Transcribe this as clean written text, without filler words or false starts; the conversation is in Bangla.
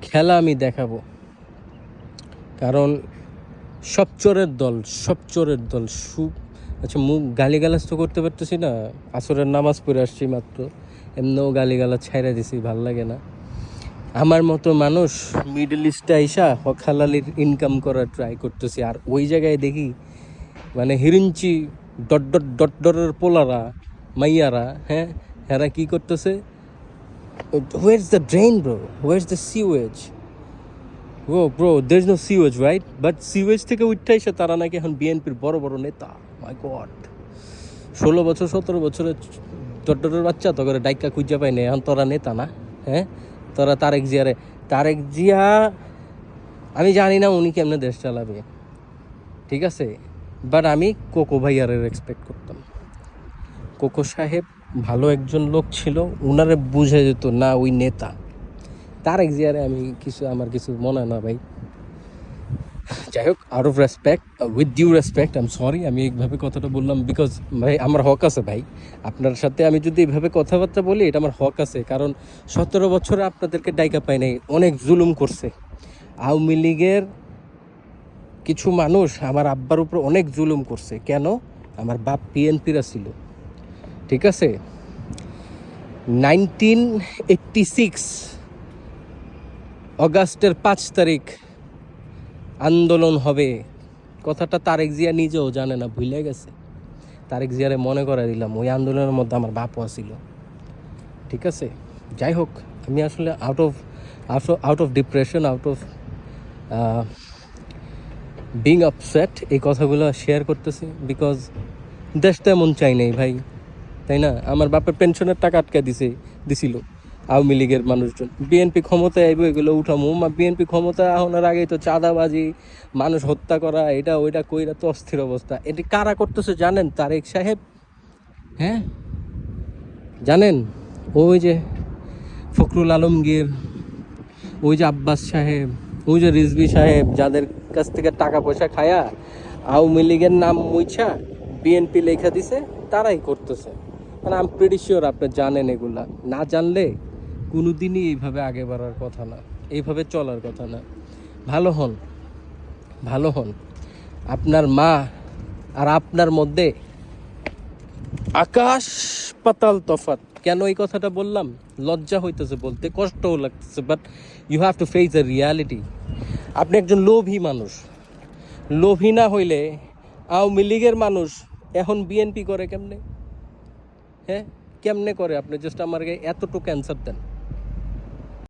খেলা আমি দেখাবো, কারণ সব চোরের দল আচ্ছা মুখ গালিগালাজ তো করতে পারতেছি না, আসরের নামাজ পড়ে আসছি মাত্র, এমনিও গালিগালাজ ছাইড়া দিছি, ভাল লাগে না। আমার মতো মানুষ মিডল ইস্টে আইসা হকালালির ইনকাম করার ট্রাই করতেছি, আর ওই জায়গায় দেখি মানে হিরিঞ্চি ডট পোলারা মাইয়ারা, হ্যাঁ এরা কি করতেছে, where is the drain bro, where is the sewage, bro there is no sewage right, but sewage থেকে উঠতে এসে তারা নাকি এখন বিএনপির বড় বড় নেতা। মাই গড, 16 বছর 17 বছরের ডটের বাচ্চা তো করে ডাইকা খুঁজা পাই না, এখন তোরা নেতা না? হ্যাঁ তোরা তারেক জিয়া, আমি জানি না উনি কেমনে দেশ চালাবে, ঠিক আছে, বাট আমি কোকো ভাইয়ারে রেসপেক্ট করতাম। কোকো সাহেব ভালো একজন লোক ছিল, উনারে বুঝে যেত না ওই নেতা। তারেক জিয়ারে আমার কিছু মনে হয় না ভাই। যাই হোক, out of respect, with due respect, I am sorry আমি এইভাবে কথাটা বললাম, বিকজ ভাই আমার হক আছে ভাই, আপনার সাথে আমি যদি এইভাবে কথাবার্তা বলি এটা আমার হক আছে, কারণ 17 বছরে আপনাদেরকে ডাইকা পাই নাই, অনেক জুলুম করছে আওয়ামী লীগের কিছু মানুষ, আমার আব্বার উপর অনেক জুলুম করছে। কেন? আমার বাপ বিএনপিরা ছিল, ঠিক আছে। 1986 অগাস্টের 5 তারিখ আন্দোলন হবে, কথাটা তারেক জিয়া নিজেও জানে না, ভুলে গেছে। তারেক জিয়ারে মনে করে দিলাম, ওই আন্দোলনের মধ্যে আমার বাপও ছিল, ঠিক আছে। যাই হোক, আমি আসলে out of depression, out of being upset এই কথাগুলো শেয়ার করতেছি, বিকজ দেশটা এমন চাই নাই ভাই, তাই না? আমার বাপের পেনশনের টাকা আটকে দিছিল আওয়ামী লীগের মানুষজন। বিএনপি ক্ষমতায় আইব, এগুলো উঠামো, বিএনপি ক্ষমতায় আহনের আগেই তো চাঁদাবাজি, মানুষ হত্যা করা, এটা ওইটা কইরা তো অস্থির অবস্থা। এটি কারা করতেছে জানেন? তারেক সাহেব, হ্যাঁ জানেন, ওই যে ফখরুল আলমগীর, ওই যে আব্বাস সাহেব, ওই যে রিজভী সাহেব, যাদের কাছ থেকে টাকা পয়সা খায়া আওয়ামী লীগের নাম মুইছা বিএনপি লেখা দিছে, তারাই করতেছে। মানে আই এম প্রিটি শিওর আপনি জানেন এগুলা, না জানলে কোনোদিনই এইভাবে আগে বাড়ার কথা না, এইভাবে চলার কথা না। ভালো হন, আপনার মা আর আপনার মধ্যে আকাশ পাতাল তফাৎ। কেন এই কথাটা বললাম? লজ্জা হইতেছে বলতে, কষ্টও লাগতেছে, but you have to face the reality. আপনি একজন লোভী না হইলে আওয়ামী লীগের মানুষ এখন বিএনপি করে কেমনে? হ্যাঁ কেমনে করে? আপনি জাস্ট আমাকে এতটুকু অ্যান্সার দেন।